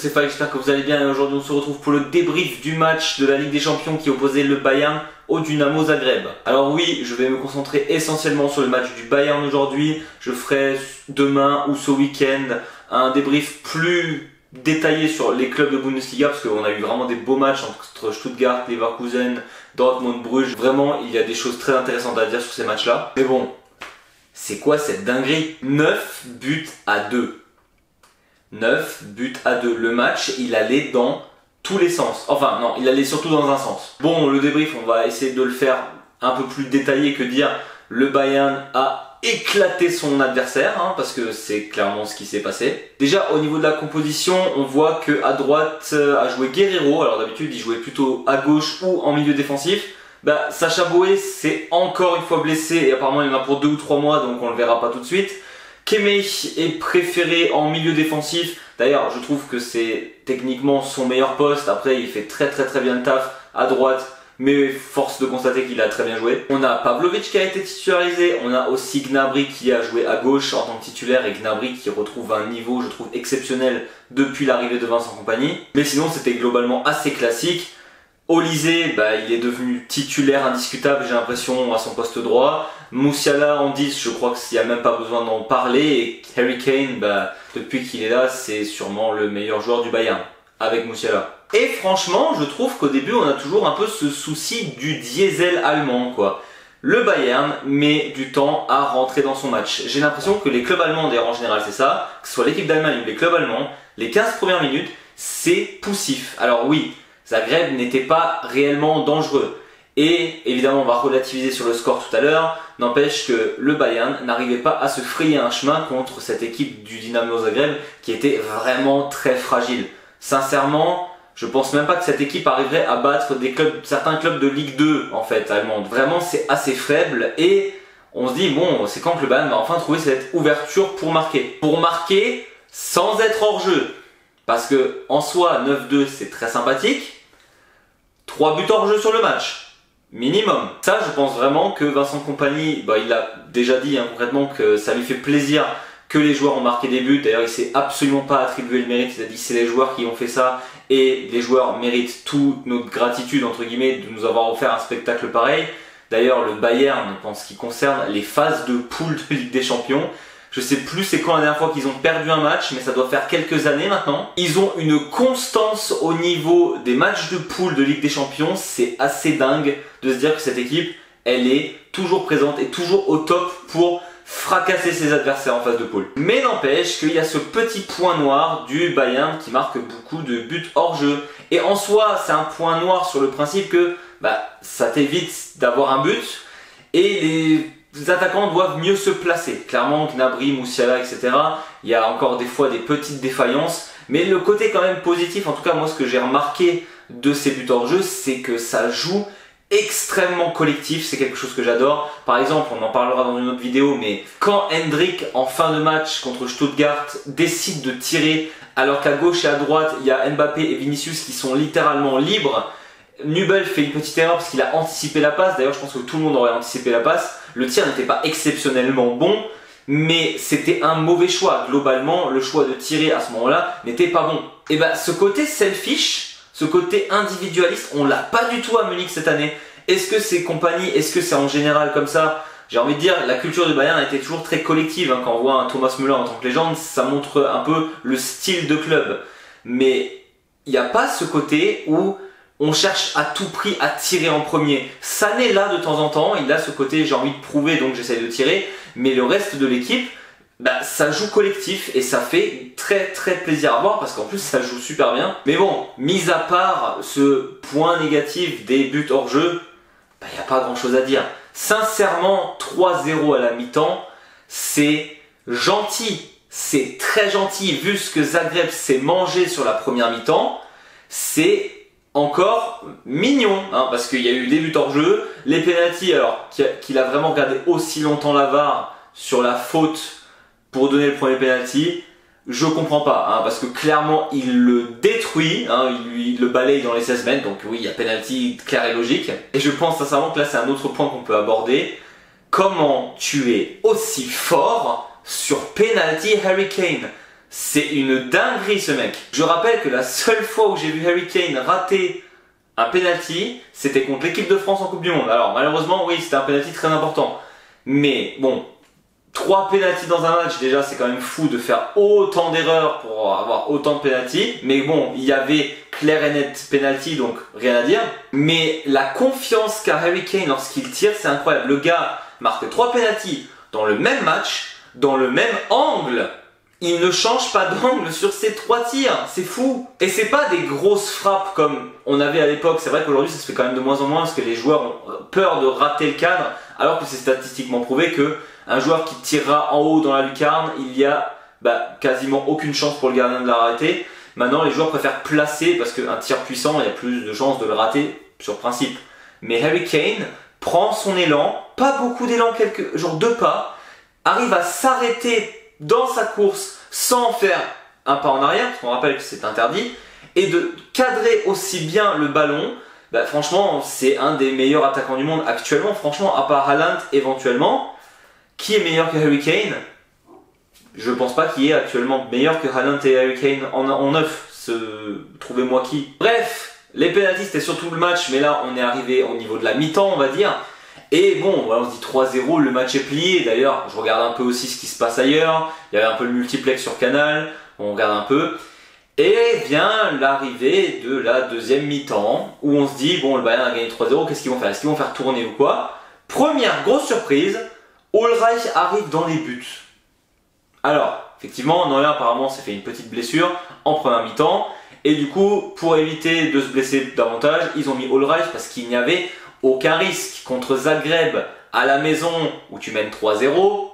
c'est Fal, j'espère que vous allez bien et aujourd'hui on se retrouve pour le débrief du match de la Ligue des Champions qui opposait le Bayern au Dynamo Zagreb. Alors oui, je vais me concentrer essentiellement sur le match du Bayern aujourd'hui. Je ferai demain ou ce week-end un débrief plus détaillé sur les clubs de Bundesliga parce qu'on a eu vraiment des beaux matchs entre Stuttgart, Leverkusen, Dortmund, Bruges. Vraiment, il y a des choses très intéressantes à dire sur ces matchs-là. Mais bon, c'est quoi cette dinguerie? 9 buts à 2. 9 buts à 2. Le match, il allait dans tous les sens. Enfin, non, il allait surtout dans un sens. Bon, le débrief, on va essayer de le faire un peu plus détaillé que dire le Bayern a éclaté son adversaire, parce que c'est clairement ce qui s'est passé. Déjà, au niveau de la composition, on voit que à droite a joué Guerreiro. Alors d'habitude, il jouait plutôt à gauche ou en milieu défensif. Sacha Boey, c'est encore une fois blessé et apparemment il en a pour 2 ou 3 mois, donc on le verra pas tout de suite. Kimmich est préféré en milieu défensif. D'ailleurs, je trouve que c'est techniquement son meilleur poste. Après, il fait très bien le taf à droite, mais force de constater qu'il a très bien joué. On a Pavlovic qui a été titularisé. On a aussi Gnabry qui a joué à gauche en tant que titulaire et Gnabry qui retrouve un niveau, je trouve, exceptionnel depuis l'arrivée de Vincent Kompany. Mais sinon, c'était globalement assez classique. Olise, il est devenu titulaire indiscutable, j'ai l'impression, à son poste droit. Musiala en 10, je crois qu'il n'y a même pas besoin d'en parler. Et Harry Kane, depuis qu'il est là, c'est sûrement le meilleur joueur du Bayern, avec Musiala. Et franchement, je trouve qu'au début, on a toujours un peu ce souci du diesel allemand, quoi. Le Bayern met du temps à rentrer dans son match. J'ai l'impression que les clubs allemands, d'ailleurs en général c'est ça, que ce soit l'équipe d'Allemagne ou les clubs allemands, les 15 premières minutes, c'est poussif. Alors oui, Zagreb n'était pas réellement dangereux. Et évidemment, on va relativiser sur le score tout à l'heure. N'empêche que le Bayern n'arrivait pas à se frayer un chemin contre cette équipe du Dynamo Zagreb qui était vraiment très fragile. Sincèrement, je pense même pas que cette équipe arriverait à battre certains clubs de Ligue 2 en fait, allemande. Vraiment, c'est assez faible et on se dit bon, c'est quand que le Bayern va enfin trouver cette ouverture pour marquer. Pour marquer sans être hors jeu. Parce que en soi, 9-2 c'est très sympathique. 3 buts hors jeu sur le match, minimum. Ça, je pense vraiment que Vincent Kompany, il a déjà dit concrètement que ça lui fait plaisir que les joueurs ont marqué des buts. D'ailleurs, il s'est absolument pas attribué le mérite. Il a dit que c'est les joueurs qui ont fait ça et les joueurs méritent toute notre gratitude, entre guillemets, de nous avoir offert un spectacle pareil. D'ailleurs, le Bayern, en ce qui concerne les phases de poule de Ligue des Champions, je sais plus c'est quand la dernière fois qu'ils ont perdu un match, mais ça doit faire quelques années maintenant. Ils ont une constance au niveau des matchs de poule de Ligue des Champions. C'est assez dingue de se dire que cette équipe, elle est toujours présente et toujours au top pour fracasser ses adversaires en phase de poule. Mais n'empêche qu'il y a ce petit point noir du Bayern qui marque beaucoup de buts hors jeu. Et en soi, c'est un point noir sur le principe que ça t'évite d'avoir un but et les attaquants doivent mieux se placer. Clairement, Gnabry, Musiala, etc. Il y a encore des fois des petites défaillances. Mais le côté quand même positif, en tout cas moi ce que j'ai remarqué de ces buts hors jeu, c'est que ça joue extrêmement collectif. C'est quelque chose que j'adore. Par exemple, on en parlera dans une autre vidéo, mais quand Hendrik en fin de match contre Stuttgart décide de tirer alors qu'à gauche et à droite il y a Mbappé et Vinicius qui sont littéralement libres, Nübel fait une petite erreur parce qu'il a anticipé la passe. D'ailleurs, je pense que tout le monde aurait anticipé la passe. Le tir n'était pas exceptionnellement bon, mais c'était un mauvais choix. Globalement, le choix de tirer à ce moment-là n'était pas bon. Et ce côté selfish, ce côté individualiste, on l'a pas du tout à Munich cette année. Est-ce que c'est Kompany? Est-ce que c'est en général comme ça? J'ai envie de dire, la culture du Bayern a été toujours très collective. Quand on voit un Thomas Müller en tant que légende, ça montre un peu le style de club. Mais il n'y a pas ce côté où on cherche à tout prix à tirer en premier. Sané là de temps en temps, il a ce côté j'ai envie de prouver donc j'essaye de tirer, mais le reste de l'équipe, ça joue collectif et ça fait très plaisir à voir parce qu'en plus ça joue super bien. Mais bon, mis à part ce point négatif des buts hors jeu, il n'y a pas grand chose à dire. Sincèrement, 3-0 à la mi-temps, c'est gentil, c'est très gentil vu ce que Zagreb s'est mangé sur la première mi-temps, c'est encore mignon, parce qu'il y a eu des buts hors jeu, les pénaltys, alors qu'il a vraiment regardé aussi longtemps la VAR sur la faute pour donner le premier pénalty, je comprends pas, parce que clairement il le détruit, il le balaye dans les 16 mètres, donc oui il y a pénalty clair et logique, et je pense sincèrement que là c'est un autre point qu'on peut aborder, comment tu es aussi fort sur pénalty Harry Kane? C'est une dinguerie ce mec. Je rappelle que la seule fois où j'ai vu Harry Kane rater un penalty, c'était contre l'équipe de France en Coupe du Monde. Alors malheureusement, oui, c'était un penalty très important. Mais bon, 3 penaltys dans un match, déjà c'est quand même fou de faire autant d'erreurs pour avoir autant de penalty. Mais bon, il y avait clair et net penalty, donc rien à dire. Mais la confiance qu'a Harry Kane lorsqu'il tire, c'est incroyable. Le gars marque 3 penaltys dans le même match, dans le même angle. Il ne change pas d'angle sur ses 3 tirs, c'est fou. Et c'est pas des grosses frappes comme on avait à l'époque. C'est vrai qu'aujourd'hui ça se fait quand même de moins en moins parce que les joueurs ont peur de rater le cadre, alors que c'est statistiquement prouvé que un joueur qui tirera en haut dans la lucarne, il y a quasiment aucune chance pour le gardien de la rater. Maintenant les joueurs préfèrent placer parce qu'un tir puissant, il y a plus de chances de le rater sur principe. Mais Harry Kane prend son élan, pas beaucoup d'élan, genre 2 pas, arrive à s'arrêter dans sa course sans faire un pas en arrière, parce qu'on rappelle que c'est interdit, et de cadrer aussi bien le ballon. Franchement, c'est un des meilleurs attaquants du monde actuellement. Franchement, à part Haaland éventuellement, qui est meilleur que Harry Kane? Je pense pas qu'il y ait actuellement meilleur que Haaland et Harry Kane en neuf. Trouvez-moi qui. Bref, les pénaltys c'était surtout le match, mais là on est arrivé au niveau de la mi-temps, on va dire. Et bon, voilà, on se dit 3-0, le match est plié. D'ailleurs, je regarde un peu aussi ce qui se passe ailleurs. Il y avait un peu le multiplex sur Canal, on regarde un peu. Et vient l'arrivée de la deuxième mi-temps, où on se dit, bon, le Bayern a gagné 3-0, qu'est-ce qu'ils vont faire? Est-ce qu'ils vont faire tourner ou quoi? Première grosse surprise, Ulreich arrive dans les buts. Alors, effectivement, Neuer apparemment s'est fait une petite blessure en première mi-temps. Et du coup, pour éviter de se blesser davantage, ils ont mis Ulreich parce qu'il n'y avait aucun risque. Contre Zagreb à la maison où tu mènes 3-0,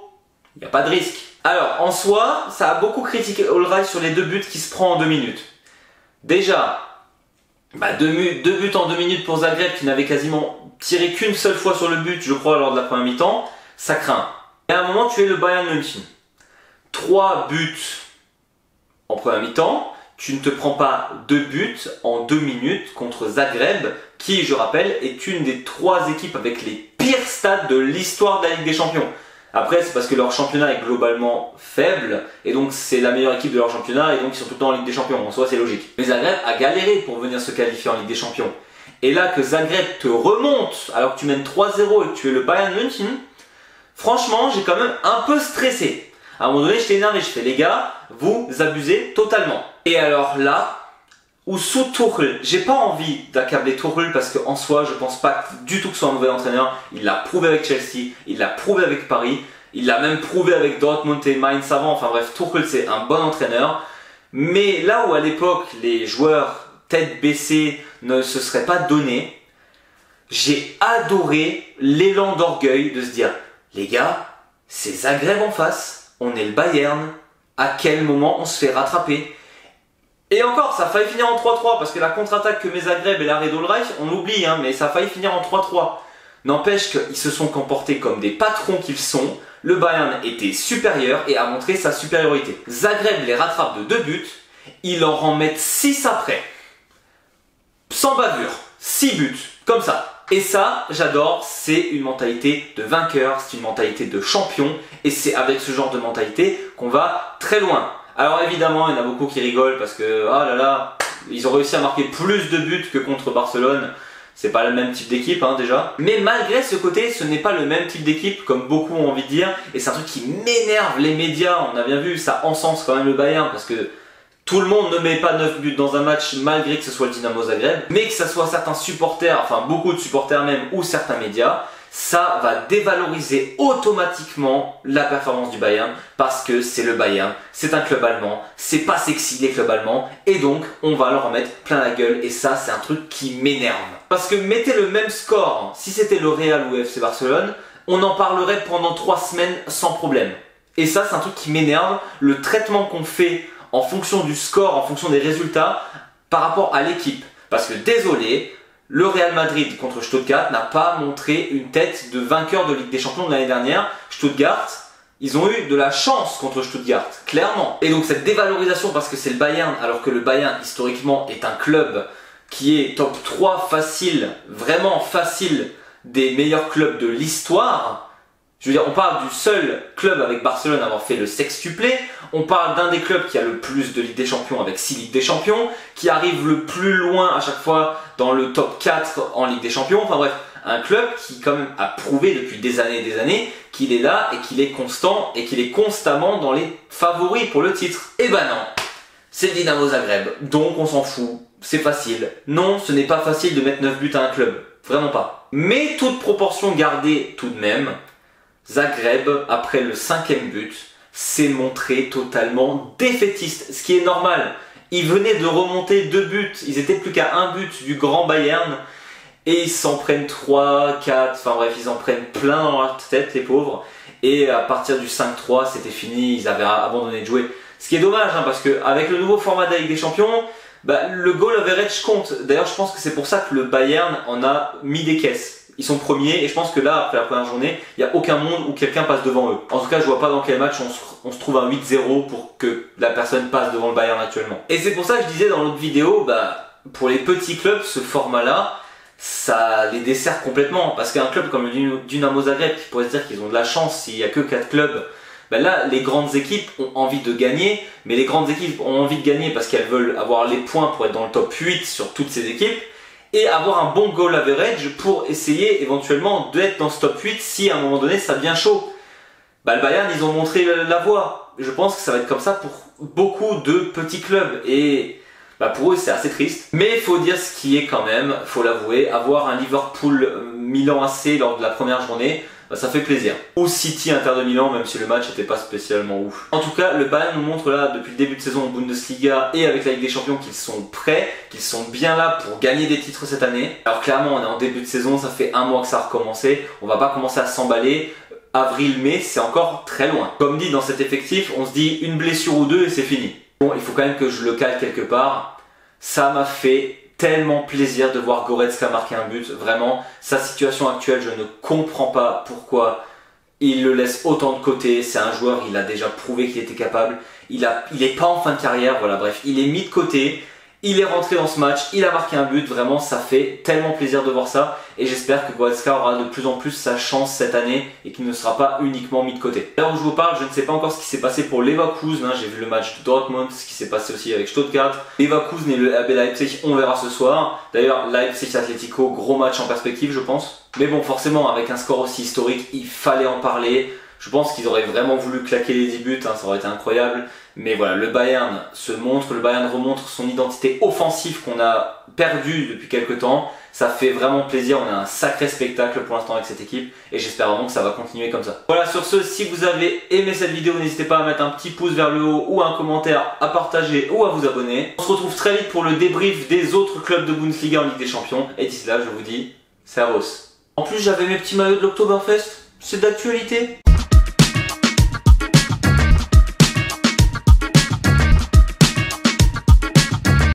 il n'y a pas de risque. Alors en soi, ça a beaucoup critiqué Ulreich sur les 2 buts qu'il se prend en 2 minutes. Déjà, 2 buts en 2 minutes pour Zagreb qui n'avait quasiment tiré qu'une seule fois sur le but, je crois, lors de la première mi-temps, ça craint. Et à un moment, tu es le Bayern München. 3 buts en première mi-temps. Tu ne te prends pas 2 buts en 2 minutes contre Zagreb, qui, je rappelle, est une des 3 équipes avec les pires stats de l'histoire de la Ligue des Champions. Après, c'est parce que leur championnat est globalement faible, et donc c'est la meilleure équipe de leur championnat, et donc ils sont tout le temps en Ligue des Champions. En soi, c'est logique. Mais Zagreb a galéré pour venir se qualifier en Ligue des Champions. Et là, que Zagreb te remonte, alors que tu mènes 3-0 et que tu es le Bayern München, franchement, j'ai quand même un peu stressé. À un moment donné, j'étais énervé, je fais les gars, vous abusez totalement. Et alors là, où sous Tuchel, j'ai pas envie d'accabler Tuchel parce qu'en soi, je pense pas du tout que ce soit un mauvais entraîneur. Il l'a prouvé avec Chelsea, il l'a prouvé avec Paris, il l'a même prouvé avec Dortmund et Mainz avant. Enfin bref, Tuchel c'est un bon entraîneur. Mais là où à l'époque, les joueurs tête baissée ne se seraient pas donnés, j'ai adoré l'élan d'orgueil de se dire, les gars, c'est Zagreb en face. On est le Bayern, à quel moment on se fait rattraper? Et encore, ça a failli finir en 3-3, parce que la contre-attaque que met Zagreb et l'arrêt d'Ulreich, on oublie, mais ça a failli finir en 3-3. N'empêche qu'ils se sont comportés comme des patrons qu'ils sont, le Bayern était supérieur et a montré sa supériorité. Zagreb les rattrape de 2 buts, ils en remettent 6 après. Sans bavure, 6 buts, comme ça. Et ça, j'adore, c'est une mentalité de vainqueur, c'est une mentalité de champion, et c'est avec ce genre de mentalité qu'on va très loin. Alors évidemment, il y en a beaucoup qui rigolent parce que, ah là là, ils ont réussi à marquer plus de buts que contre Barcelone. C'est pas le même type d'équipe déjà. Mais malgré ce côté, ce n'est pas le même type d'équipe comme beaucoup ont envie de dire. Et c'est un truc qui m'énerve les médias, on a bien vu, ça encense quand même le Bayern parce que tout le monde ne met pas 9 buts dans un match malgré que ce soit le Dynamo Zagreb, mais que ce soit certains supporters, enfin beaucoup de supporters même, ou certains médias, ça va dévaloriser automatiquement la performance du Bayern parce que c'est le Bayern, c'est un club allemand, c'est pas sexy les clubs allemands, et donc on va leur en mettre plein la gueule, et ça c'est un truc qui m'énerve. Parce que mettez le même score, si c'était le Real ou FC Barcelone, on en parlerait pendant 3 semaines sans problème. Et ça c'est un truc qui m'énerve, le traitement qu'on fait en fonction du score, en fonction des résultats, par rapport à l'équipe. Parce que désolé, le Real Madrid contre Stuttgart n'a pas montré une tête de vainqueur de Ligue des Champions de l'année dernière. Stuttgart, ils ont eu de la chance contre Stuttgart, clairement. Et donc cette dévalorisation parce que c'est le Bayern, alors que le Bayern historiquement est un club qui est top 3 facile, vraiment facile, des meilleurs clubs de l'histoire, Je veux dire, on parle du seul club avec Barcelone à avoir fait le sextuplé, on parle d'un des clubs qui a le plus de Ligue des Champions avec 6 Ligues des Champions, qui arrive le plus loin à chaque fois dans le top 4 en Ligue des Champions, enfin bref, un club qui quand même a prouvé depuis des années qu'il est là et qu'il est constant et qu'il est constamment dans les favoris pour le titre. Et ben non, c'est le Dynamo Zagreb, donc on s'en fout, c'est facile. Non, ce n'est pas facile de mettre 9 buts à un club, vraiment pas. Mais toute proportion gardée tout de même, Zagreb, après le 5e but, s'est montré totalement défaitiste, ce qui est normal. Ils venaient de remonter 2 buts, ils étaient plus qu'à 1 but du grand Bayern, et ils s'en prennent 3, 4, enfin bref, ils en prennent plein dans leur tête, les pauvres. Et à partir du 5-3, c'était fini, ils avaient abandonné de jouer. Ce qui est dommage, hein, parce qu'avec le nouveau format de la Ligue des Champions, le goal average compte. D'ailleurs, je pense que c'est pour ça que le Bayern en a mis des caisses. Ils sont premiers et je pense que là, après la première journée, il n'y a aucun monde où quelqu'un passe devant eux. En tout cas, je vois pas dans quel match on se trouve à 8-0 pour que la personne passe devant le Bayern actuellement. Et c'est pour ça que je disais dans l'autre vidéo, pour les petits clubs, ce format-là, ça les dessert complètement. Parce qu'un club comme le Dynamo Zagreb, qui pourrait se dire qu'ils ont de la chance s'il n'y a que 4 clubs, là, les grandes équipes ont envie de gagner, mais les grandes équipes ont envie de gagner parce qu'elles veulent avoir les points pour être dans le top 8 sur toutes ces équipes. Et avoir un bon goal average pour essayer éventuellement d'être dans ce top 8 si à un moment donné ça devient chaud. Le Bayern, ils ont montré la voie. Je pense que ça va être comme ça pour beaucoup de petits clubs et pour eux c'est assez triste. Mais il faut dire ce qui est quand même, faut l'avouer, avoir un Liverpool Milan AC lors de la première journée, ça fait plaisir. Ou City Inter de Milan, même si le match n'était pas spécialement ouf. En tout cas, le Bayern nous montre là, depuis le début de saison en Bundesliga et avec la Ligue des Champions, qu'ils sont prêts, qu'ils sont bien là pour gagner des titres cette année. Alors clairement, on est en début de saison, ça fait un mois que ça a recommencé. On va pas commencer à s'emballer. Avril-mai, c'est encore très loin. Comme dit dans cet effectif, on se dit une blessure ou deux et c'est fini. Bon, il faut quand même que je le cale quelque part. Ça m'a fait tellement plaisir de voir Goretzka marquer un but. Vraiment, sa situation actuelle, je ne comprends pas pourquoi il le laisse autant de côté. C'est un joueur, il a déjà prouvé qu'il était capable. Il est pas en fin de carrière, voilà, bref, il est mis de côté. Il est rentré dans ce match, il a marqué un but, vraiment ça fait tellement plaisir de voir ça et j'espère que Goretzka aura de plus en plus sa chance cette année et qu'il ne sera pas uniquement mis de côté. Là où je vous parle, je ne sais pas encore ce qui s'est passé pour Leverkusen, j'ai vu le match de Dortmund, ce qui s'est passé aussi avec Stuttgart. Leverkusen et le RB Leipzig, on verra ce soir. D'ailleurs, Leipzig Atlético, gros match en perspective je pense. Mais bon, forcément avec un score aussi historique, il fallait en parler. Je pense qu'ils auraient vraiment voulu claquer les 10 buts, ça aurait été incroyable. Mais voilà, le Bayern se montre, le Bayern remontre son identité offensive qu'on a perdue depuis quelques temps. Ça fait vraiment plaisir, on a un sacré spectacle pour l'instant avec cette équipe et j'espère vraiment que ça va continuer comme ça. Voilà, sur ce, si vous avez aimé cette vidéo, n'hésitez pas à mettre un petit pouce vers le haut ou un commentaire, à partager ou à vous abonner. On se retrouve très vite pour le débrief des autres clubs de Bundesliga en Ligue des Champions. Et d'ici là, je vous dis, servus. En plus, j'avais mes petits maillots de l'Oktoberfest, c'est d'actualité.